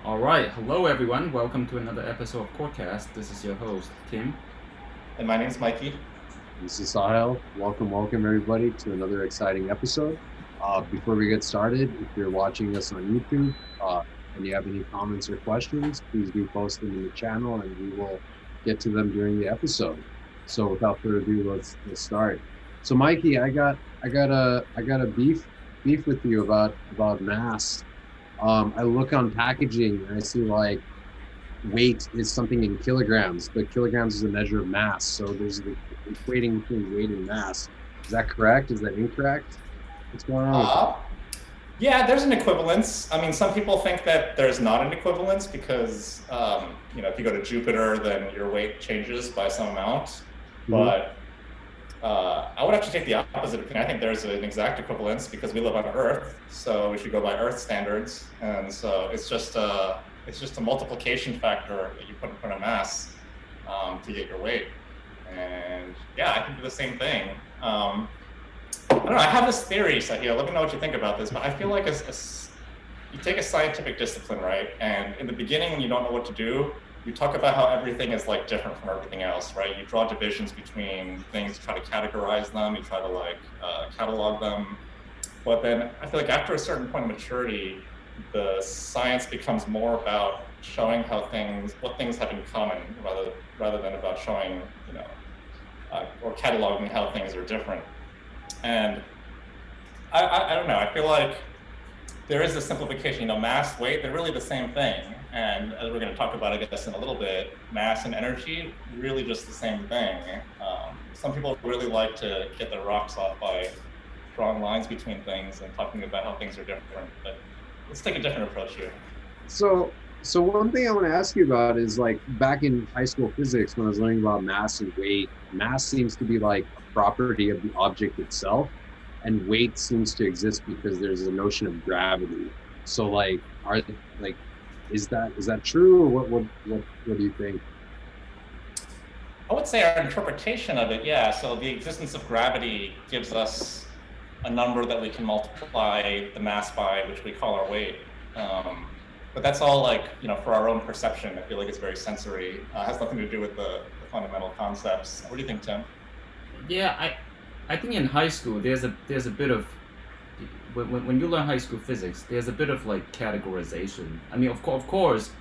All right, hello everyone. Welcome to another episode of Quirkcast. This is your host, Tim. And my name's Mikey. This is Sahil. Welcome everybody to another exciting episode. Before we get started, if you're watching us on YouTube and you have any comments or questions, please do post them in the channel and we will get to them during the episode. So without further ado, let's start. So Mikey, I got a beef with you about mass. I look on packaging and I see like weight is something in kilograms, but kilograms is a measure of mass. So there's the equating between weight and mass. Is that correct? Is that incorrect? What's going on? Yeah, there's an equivalence. I mean, some people think that there's not an equivalence because, if you go to Jupiter, then your weight changes by some amount. Mm-hmm. But I would actually take the opposite opinion. I think there's an exact equivalence because we live on Earth, so we should go by Earth standards. And so it's just a multiplication factor that you put in front of mass to get your weight. And yeah, I can do the same thing. I don't know, I have this theory, Sahil, let me know what you think about this, but I feel like you take a scientific discipline, right? And in the beginning, when you don't know what to do, you talk about how everything is like different from everything else, right? You draw divisions between things, you try to categorize them, you try to catalog them. But then I feel like after a certain point of maturity, the science becomes more about showing what things have in common rather than about showing, or cataloging how things are different. And I don't know, I feel like there is a simplification, mass, weight, they're really the same thing. And as we're going to talk about, I guess, in a little bit, mass and energy, really just the same thing. Some people really like to get their rocks off by drawing lines between things and talking about how things are different. But let's take a different approach here. So one thing I want to ask you about is like back in high school physics, when I was learning about mass and weight, mass seems to be like a property of the object itself, and weight seems to exist because there's a notion of gravity. So is that true, or what do you think? I would say our interpretation of it, yeah. So the existence of gravity gives us a number that we can multiply the mass by, which we call our weight. But that's all for our own perception. I feel like it's very sensory. It has nothing to do with the fundamental concepts. What do you think, Tim? Yeah, I think in high school there's a bit of when you learn high school physics, there's a bit of categorization. I mean, of course.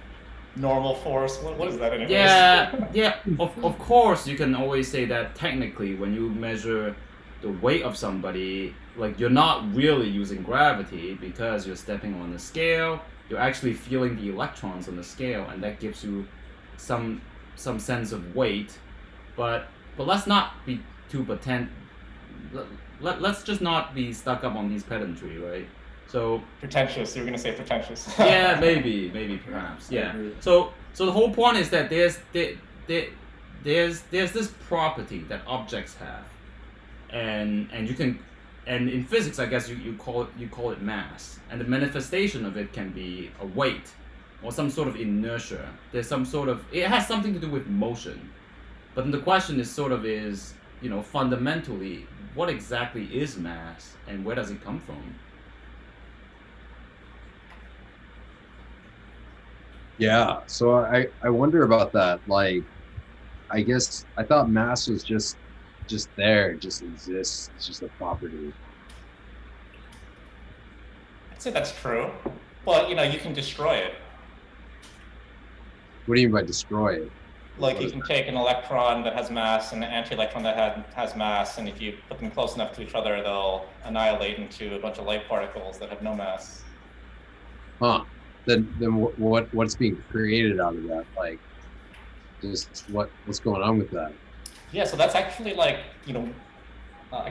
Normal force. What is that anyways? Yeah. Of course, you can always say that technically, when you measure the weight of somebody, you're not really using gravity because you're stepping on the scale. You're actually feeling the electrons on the scale, and that gives you some sense of weight. But let's not be too pretend. Let's just not be stuck up on these pedantry, right? So pretentious. You were gonna say pretentious. Yeah, maybe, perhaps. Yeah. So the whole point is that there's this property that objects have, and you can. And in physics, I guess you call it mass, and the manifestation of it can be a weight or some sort of inertia. There's it has something to do with motion, but then the question is fundamentally, what exactly is mass and where does it come from? Yeah, so I wonder about that. I guess I thought mass was just there, it just exists, it's just a property. I'd say that's true, but you can destroy it. What do you mean by destroy it? You can take an electron that has mass and an anti-electron that has mass, and if you put them close enough to each other, they'll annihilate into a bunch of light particles that have no mass. Huh. Then what's being created out of that? What's going on with that? Yeah, so that's actually I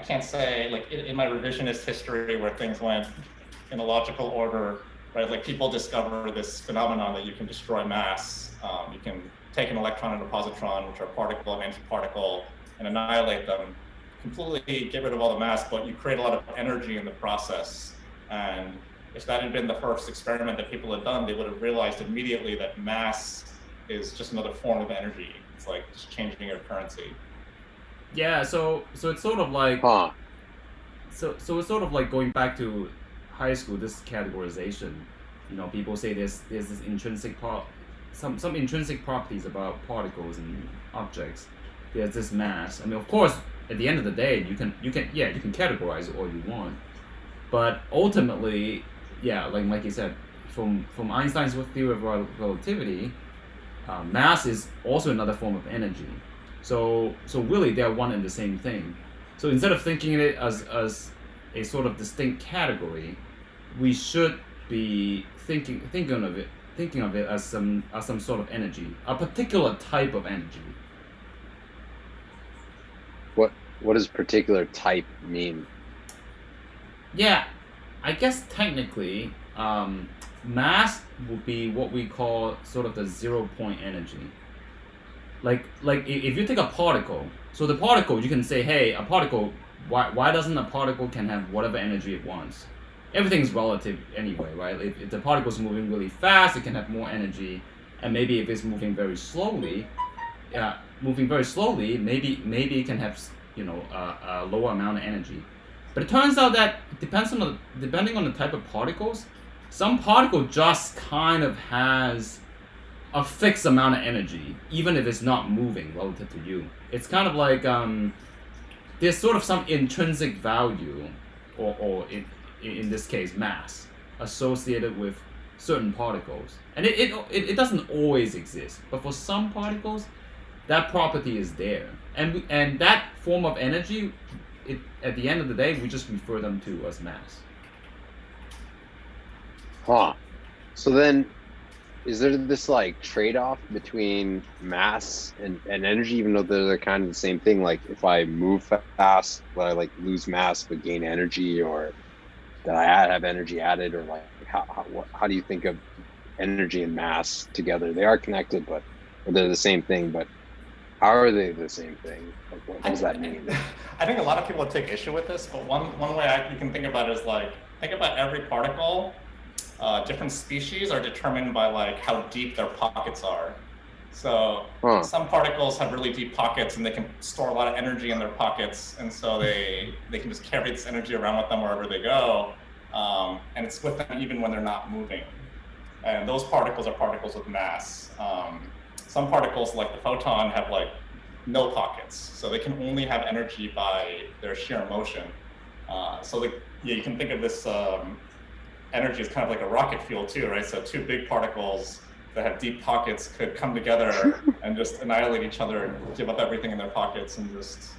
can't say in my revisionist history where things went in a logical order, right? People discover this phenomenon that you can destroy mass. You can take an electron and a positron, which are particle and antiparticle, and annihilate them, completely get rid of all the mass, but you create a lot of energy in the process. And if that had been the first experiment that people had done, they would have realized immediately that mass is just another form of energy. It's like just changing your currency. Yeah, so it's sort of like so it's sort of like going back to high school, this categorization. People say there's this some intrinsic properties about particles and objects. There's this mass. Of course, at the end of the day, you can categorize it all you want, but ultimately, like Mikey said, from Einstein's theory of relativity, mass is also another form of energy. So really, they're one and the same thing. So instead of thinking of it as a sort of distinct category, we should be thinking of it as some sort of energy, a particular type of energy. What does particular type mean? Yeah, I guess technically, mass would be what we call sort of the 0-point energy. Like if you take a particle, so the particle, you can say, hey, a particle, why doesn't a particle can have whatever energy it wants? Everything's relative anyway, right? If the particle's moving really fast, it can have more energy, and maybe if it's moving very slowly, maybe it can have a lower amount of energy. But it turns out that depending on the type of particles, some particle just kind of has a fixed amount of energy, even if it's not moving relative to you. It's kind of like there's sort of some intrinsic value, or in this case, mass, associated with certain particles. And it doesn't always exist, but for some particles, that property is there. And that form of energy, at the end of the day, we just refer them to as mass. Huh. So then, is there this like trade-off between mass and energy, even though they're kind of the same thing? Like if I move fast, will I like lose mass but gain energy, or that I have energy added, or like how do you think of energy and mass together? They are connected, but they're the same thing. But how are they the same thing? Like, what does that mean? I think a lot of people take issue with this, but one way you can think about it is like, think about every particle. Different species are determined by like how deep their pockets are. So some particles have really deep pockets and they can store a lot of energy in their pockets, and so they can just carry this energy around with them wherever they go, and it's with them even when they're not moving. And those particles are particles with mass. Some particles, like the photon, have like no pockets, so they can only have energy by their sheer motion. You can think of this energy as kind of like a rocket fuel too, right? So two big particles that have deep pockets could come together and just annihilate each other and give up everything in their pockets, and just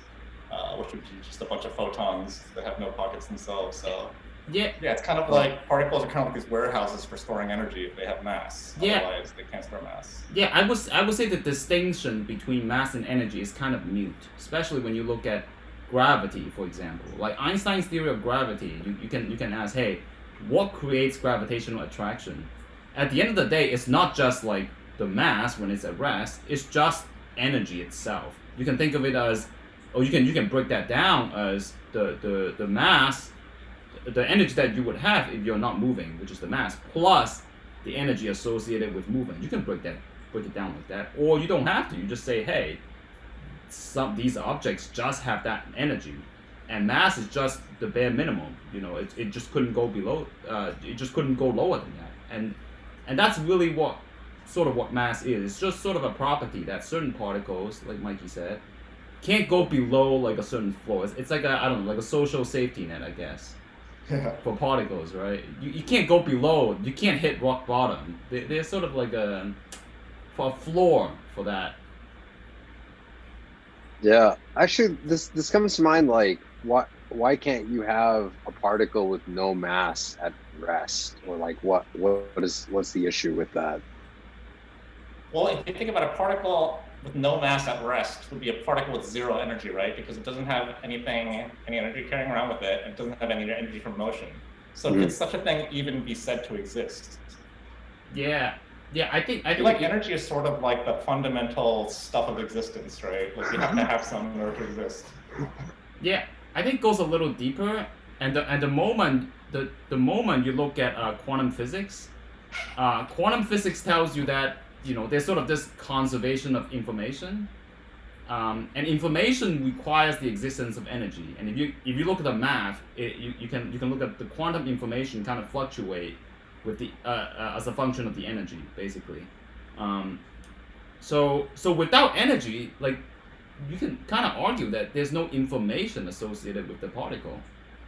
which would be just a bunch of photons that have no pockets themselves. So yeah, it's kind of like particles are kind of like these warehouses for storing energy if they have mass. Otherwise they can't store mass. Yeah, I would say the distinction between mass and energy is kind of mute, especially when you look at gravity, for example. Like Einstein's theory of gravity, you can ask, hey, what creates gravitational attraction? At the end of the day, it's not just like the mass when it's at rest, it's just energy itself. You can think of it as, or you can break that down as the mass, the energy that you would have if you're not moving, which is the mass, plus the energy associated with movement. You can break it down like that, or you don't have to. You just say, hey, these objects just have that energy, and mass is just the bare minimum. It just couldn't go below. It just couldn't go lower than that, and that's really what mass is. It's just sort of a property that certain particles, like Mikey said, can't go below like a certain floor. It's like like a social safety net, I guess. For particles, right? You can't go below. You can't hit rock bottom. They're sort of like a floor for that. Yeah, actually, this comes to mind. Like, why can't you have a particle with no mass at rest? Or like, what's the issue with that? Well, if you think about a particle with no mass at rest, it would be a particle with zero energy, right? Because it doesn't have any energy carrying around with it. It doesn't have any energy from motion. So could such a thing even be said to exist? Yeah, I think like energy is sort of like the fundamental stuff of existence, right? Like you have to have some in order to exist. Yeah, I think it goes a little deeper, and the moment you look at quantum physics tells you that there's sort of this conservation of information, and information requires the existence of energy. And if you look at the math, you can look at the quantum information kind of fluctuate with the as a function of the energy, basically. So without energy, like, you can kind of argue that there's no information associated with the particle.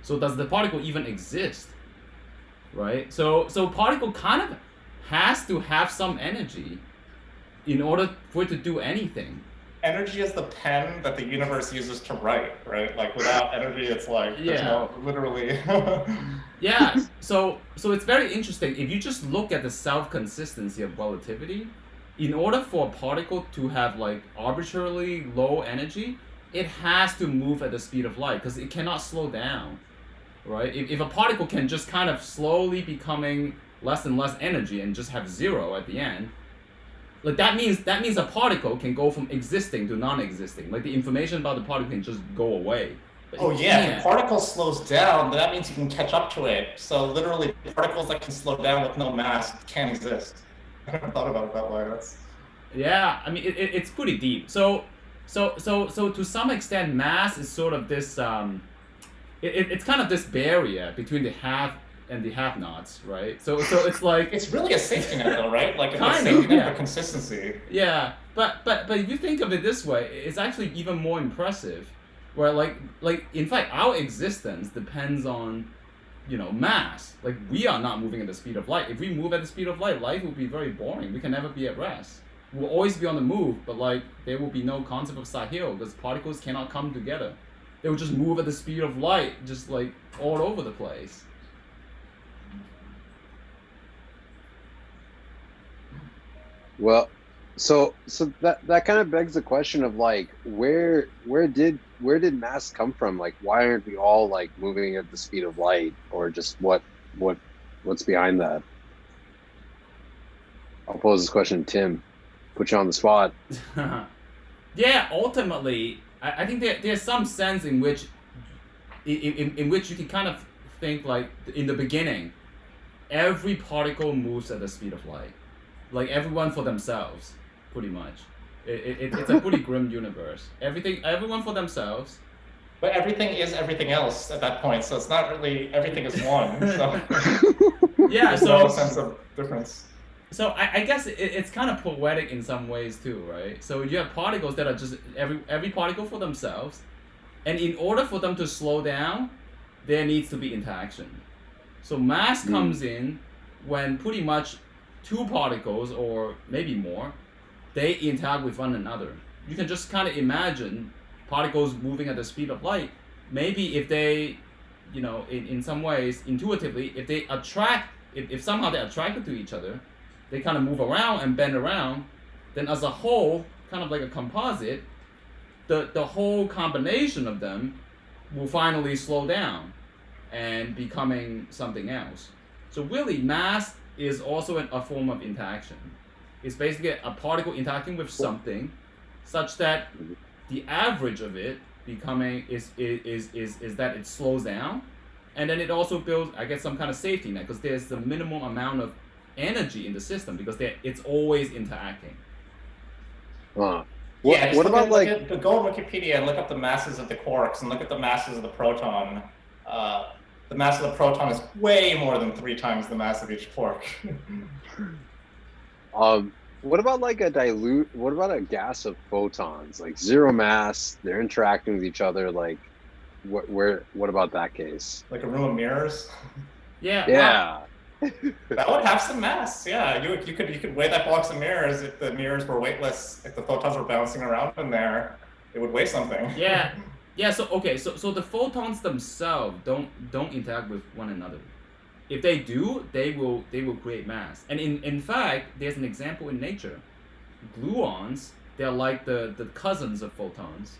So does the particle even exist? Right? So particle kind of has to have some energy in order for it to do anything. Energy is the pen that the universe uses to write, right? Like, without energy, it's like, there's no, literally. Yeah, so it's very interesting. If you just look at the self-consistency of relativity, in order for a particle to have like arbitrarily low energy, it has to move at the speed of light because it cannot slow down, right? If a particle can just kind of slowly becoming less and less energy and just have zero at the end, like that means a particle can go from existing to non-existing. Like the information about the particle can just go away. Oh yeah, if the particle slows down, that means you can catch up to it. So literally, particles that can slow down with no mass can't exist. I never thought about it that way. Yeah, I mean it's pretty deep. So to some extent, mass is sort of this it's kind of this barrier between the have and the have-nots, right? So it's like it's really a safety net, though, right? Like kind a safety net for consistency. Yeah, but if you think of it this way, it's actually even more impressive. Where like in fact our existence depends on, you know, mass. Like we are not moving at the speed of light. If we move at the speed of light, life will be very boring. We can never be at rest. We'll always be on the move, but like there will be no concept of Sahil because particles cannot come together. They will just move at the speed of light, just like all over the place. Well, so that kind of begs the question of like where did mass come from? Like why aren't we all like moving at the speed of light, or just what's behind that? I'll pose this question to Tim. Put you on the spot. Yeah, ultimately, I think there's some sense in which you can kind of think like in the beginning, every particle moves at the speed of light, like everyone for themselves, pretty much. It's a pretty grim universe. Everyone for themselves. But everything is everything else at that point, so it's not really everything is one. So yeah, there's no sense of difference. So I guess it's kind of poetic in some ways too, right? So you have particles that are just every particle for themselves, and in order for them to slow down, there needs to be interaction. So mass comes in when pretty much two particles or maybe more, they interact with one another. You can just kind of imagine particles moving at the speed of light. Maybe if they, you know, in some ways intuitively, if they if somehow they're attracted to each other, they kind of move around and bend around, then as a whole, kind of like a composite, the whole combination of them will finally slow down and becoming something else. So really, mass is also a form of interaction. It's basically a particle interacting with something such that the average of it becoming is that it slows down, and then it also builds, I guess, some kind of safety net because there's the minimum amount of energy in the system because it's always interacting. What about go on Wikipedia and look up the masses of the quarks and look at the masses of the proton. The mass of the proton is way more than 3 times the mass of each quark. What about like what about a gas of photons? Like zero mass, they're interacting with each other. Like, what about that case? Like a room of mirrors? Yeah. Yeah. That would have some mass. Yeah, you could weigh that box of mirrors. If the mirrors were weightless, if the photons were bouncing around in there, it would weigh something. Yeah. Yeah, so the photons themselves don't interact with one another. If they do, they will create mass. And in fact, there's an example in nature. Gluons, they're like the cousins of photons.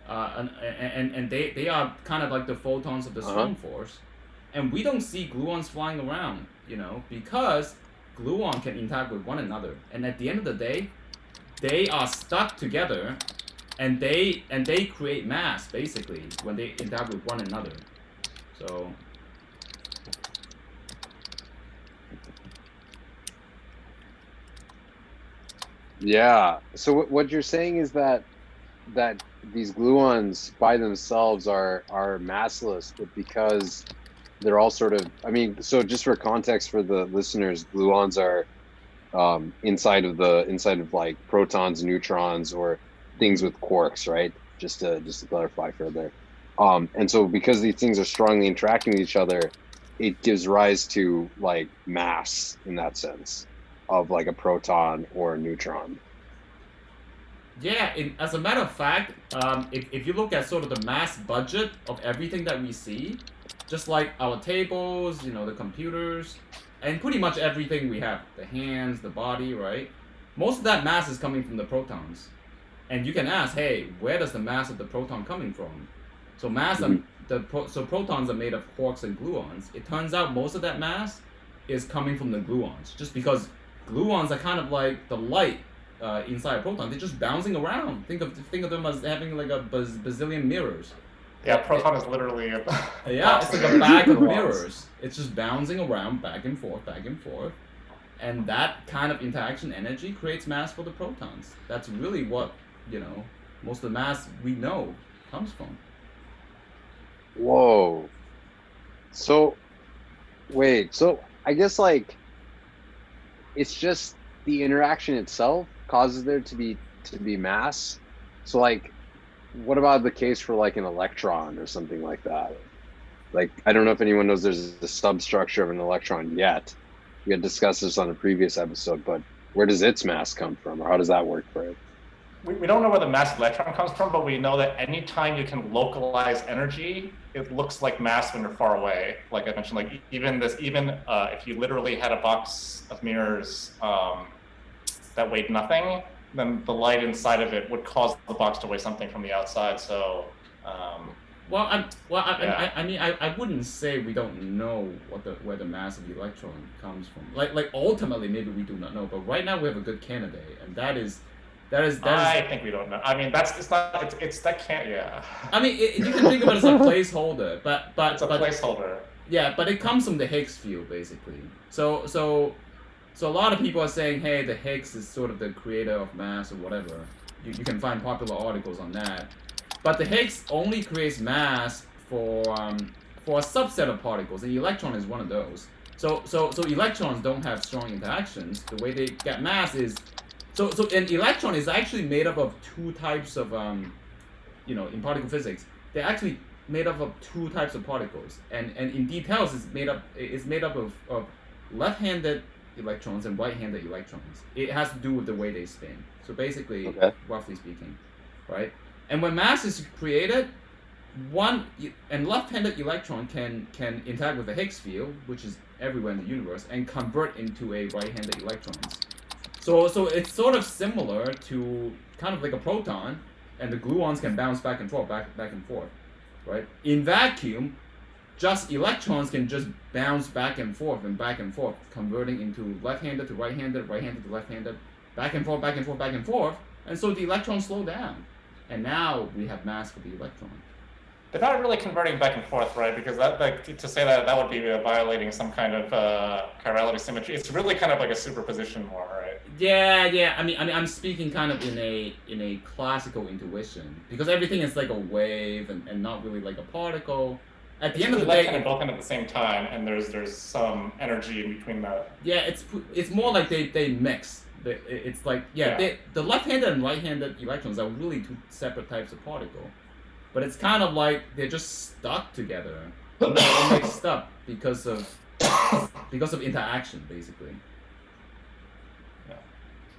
And they are kind of like the photons of the storm force. And we don't see gluons flying around, you know, because gluon can interact with one another. And at the end of the day, they are stuck together. And they create mass basically when they interact with one another. So yeah. So what you're saying is that these gluons by themselves are massless, but because they're all sort of, I mean, so just for context for the listeners, gluons are inside of like protons, neutrons, or things with quarks, right? Just to clarify further. And so because these things are strongly interacting with each other, it gives rise to like mass in that sense of like a proton or a neutron. Yeah, as a matter of fact, if you look at sort of the mass budget of everything that we see, just like our tables, the computers, and pretty much everything we have, the hands, the body, right? Most of that mass is coming from the protons. And you can ask, hey, where does the mass of the proton coming from? So so protons are made of quarks and gluons. It turns out most of that mass is coming from the gluons, just because gluons are kind of like the light inside a proton. They're just bouncing around. Think of them as having like a bazillion mirrors. Yeah, proton is literally a yeah, it's like a bag of mirrors. It's just bouncing around back and forth, and that kind of interaction energy creates mass for the protons. That's really what most of the mass we know comes from. Whoa. So, wait. So I guess like it's just the interaction itself causes there to be mass. So like, what about the case for like an electron or something like that? Like, I don't know if anyone knows there's the substructure of an electron yet. We had discussed this on a previous episode, but where does its mass come from, or how does that work for it? We don't know where the mass of the electron comes from, but we know that anytime you can localize energy, it looks like mass when you're far away. Like I mentioned, like even if you literally had a box of mirrors that weighed nothing, then the light inside of it would cause the box to weigh something from the outside. So, I wouldn't say we don't know where the mass of the electron comes from. Like ultimately, maybe we do not know. But right now, we have a good candidate, and that is. I think we don't know. I mean, that can't. Yeah. I mean, you can think of it as a placeholder, but it's a placeholder. Yeah, but it comes from the Higgs field, basically. So a lot of people are saying, hey, the Higgs is sort of the creator of mass or whatever. You can find popular articles on that. But the Higgs only creates mass for a subset of particles, and the electron is one of those. So electrons don't have strong interactions. The way they get mass is so an electron is actually made up of two types of in particle physics, they're actually made up of two types of particles, and in details it's made up of left-handed electrons and right-handed electrons. It has to do with the way they spin. So basically, roughly speaking, right? And when mass is created, and left-handed electron can interact with the Higgs field, which is everywhere in the universe, and convert into a right-handed electrons. So it's sort of similar to kind of like a proton, and the gluons can bounce back and forth, right? In vacuum, just electrons can just bounce back and forth, converting into left-handed to right-handed, right-handed to left-handed, back and forth, and so the electrons slow down. And now we have mass for the electron. They're not really converting back and forth, right? Because to say that would be violating some kind of chirality symmetry. It's really kind of like a superposition more, right? Yeah. I mean, I'm speaking kind of in a classical intuition, because everything is like a wave and not really like a particle. At the end of the day, kind of both at the same time, and there's some energy in between that. Yeah, it's more like they mix. It's like the left-handed and right-handed electrons are really two separate types of particle. But it's kind of like they're just stuck together. They're mixed up because of interaction, basically. Yeah.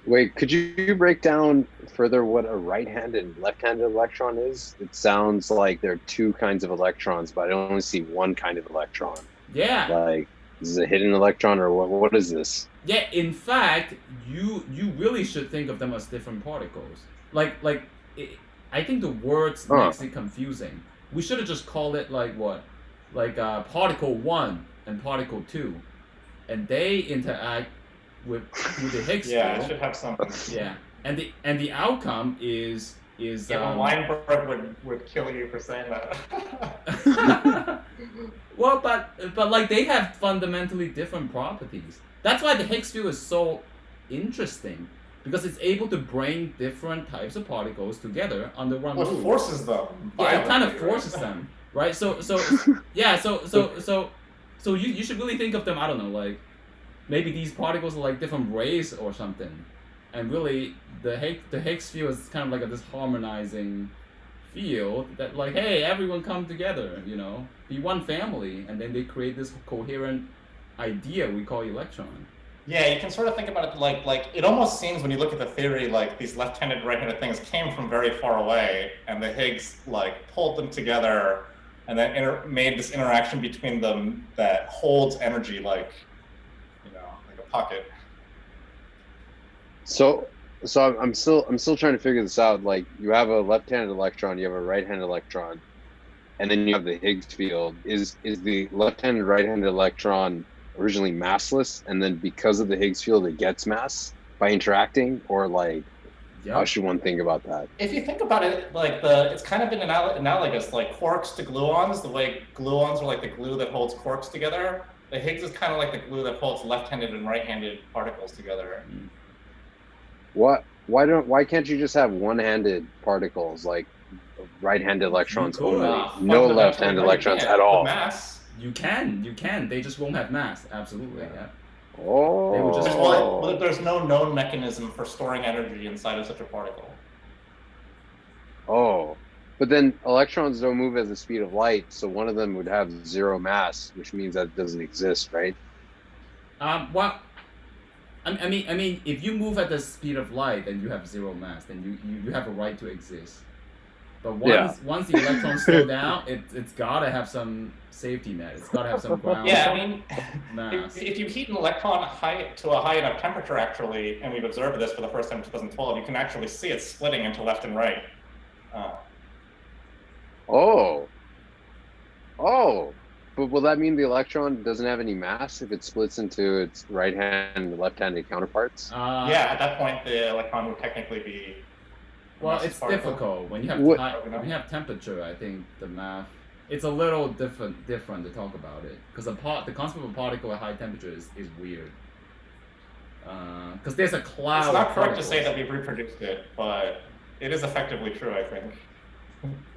Wait, could you break down further what a right-handed and left-handed electron is? It sounds like there are two kinds of electrons, but I only see one kind of electron. Yeah. Like, is it a hidden electron, or what is this? Yeah, in fact, you really should think of them as different particles. I think the words makes it confusing. We should have just called it particle 1 and particle 2, and they interact with the Higgs field. Yeah, it should have something. Yeah, and the outcome is. Weinberg would kill you for saying that. Well, but like they have fundamentally different properties. That's why the Higgs field is so interesting. Because it's able to bring different types of particles together under one roof. It forces them. Yeah, it kind of forces them, right? So So you should really think of them, I don't know, like maybe these particles are like different rays or something. And really the Higgs field is kind of like this harmonizing field that like, hey, everyone come together, be one family, and then they create this coherent idea we call electron. Yeah, you can sort of think about it like it almost seems when you look at the theory like these left-handed, right-handed things came from very far away, and the Higgs like pulled them together, and then made this interaction between them that holds energy like like a pocket. So I'm still trying to figure this out. Like you have a left-handed electron, you have a right-handed electron, and then you have the Higgs field. Is the left-handed, right-handed electron originally massless, and then because of the Higgs field it gets mass by interacting, or like how should one think about that? If you think about it, like it's kind of analogous, like quarks to gluons. The way gluons are like the glue that holds quarks together, the Higgs is kind of like the glue that holds left-handed and right-handed particles together. Why can't you just have one-handed particles, like right-handed electrons only, no left-handed electrons at all? Mass. You can. They just won't have mass. Absolutely, yeah. Oh. They will just there's no known mechanism for storing energy inside of such a particle. Oh. But then electrons don't move at the speed of light, so one of them would have zero mass, which means that it doesn't exist, right? Well, I mean, if you move at the speed of light, then you have zero mass. Then you have a right to exist. But once the electrons slow down, it's gotta have some safety net. It's gotta have some ground. Yeah, I mean, mass. If you heat an electron to a high enough temperature, actually, and we've observed this for the first time in 2012, you can actually see it splitting into left and right. But will that mean the electron doesn't have any mass if it splits into its right-hand and left-handed counterparts? Yeah, at that point, the electron would technically be. Well, it's difficult when you have temperature. I think the math it's a little different to talk about it because the concept of a particle at high temperature is weird. Because there's a cloud. It's not correct to say that we've reproduced it, but it is effectively true, I think.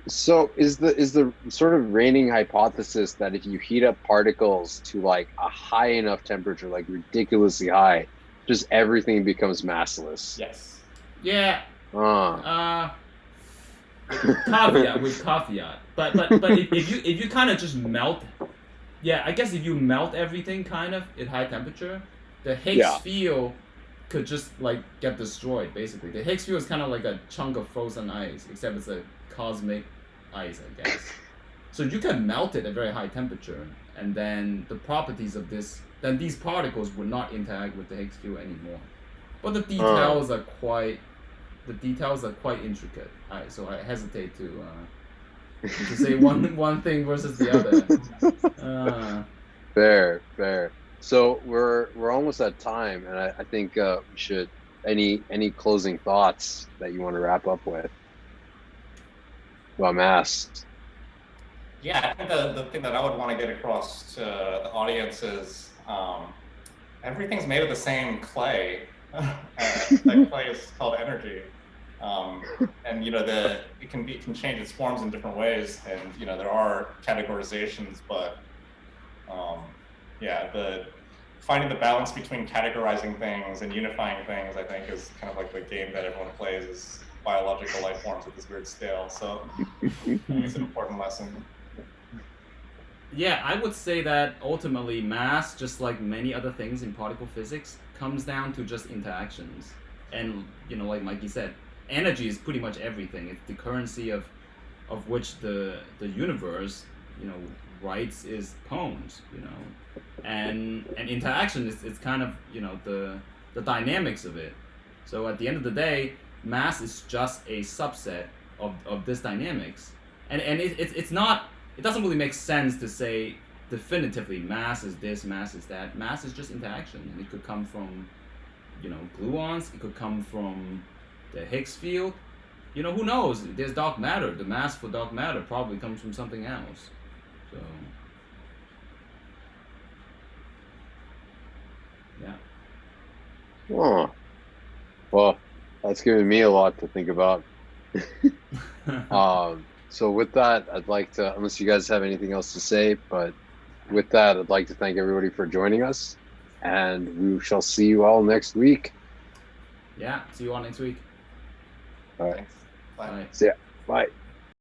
So is the sort of reigning hypothesis that if you heat up particles to like a high enough temperature, like ridiculously high, just everything becomes massless? Yes. Yeah. Caveat. But if you kind of just melt, I guess if you melt everything kind of at high temperature, the Higgs field could just like get destroyed. Basically, the Higgs field is kind of like a chunk of frozen ice, except it's a cosmic ice, I guess. So you can melt it at very high temperature, and then the properties of these particles would not interact with the Higgs field anymore. But the details are quite intricate. So I hesitate to say one thing versus the other. Fair. So we're almost at time, and I think we should. Any closing thoughts that you want to wrap up with about mass? Yeah, I think the thing that I would want to get across to the audience is everything's made of the same clay. That clay is called energy, and it can change its forms in different ways, and there are categorizations, but the finding the balance between categorizing things and unifying things, I think, is kind of like the game that everyone plays as biological life forms at this weird scale. So I think it's an important lesson. Yeah, I would say that ultimately mass, just like many other things in particle physics, comes down to just interactions. And like Mikey said, energy is pretty much everything. It's the currency of which the universe, writes its poems, and interaction is kind of the dynamics of it. So at the end of the day, mass is just a subset of this dynamics, and it's not. It doesn't really make sense to say definitively mass is this, mass is that. Mass is just interaction, and it could come from gluons. It could come from the Higgs field. Who knows? There's dark matter. The mass for dark matter probably comes from something else. So, yeah. Oh, well, that's given me a lot to think about. So with that, I'd like to, unless you guys have anything else to say, but with that, I'd like to thank everybody for joining us, and we shall see you all next week. Yeah, see you all next week. All right. Thanks. Bye. Bye. See ya. Bye.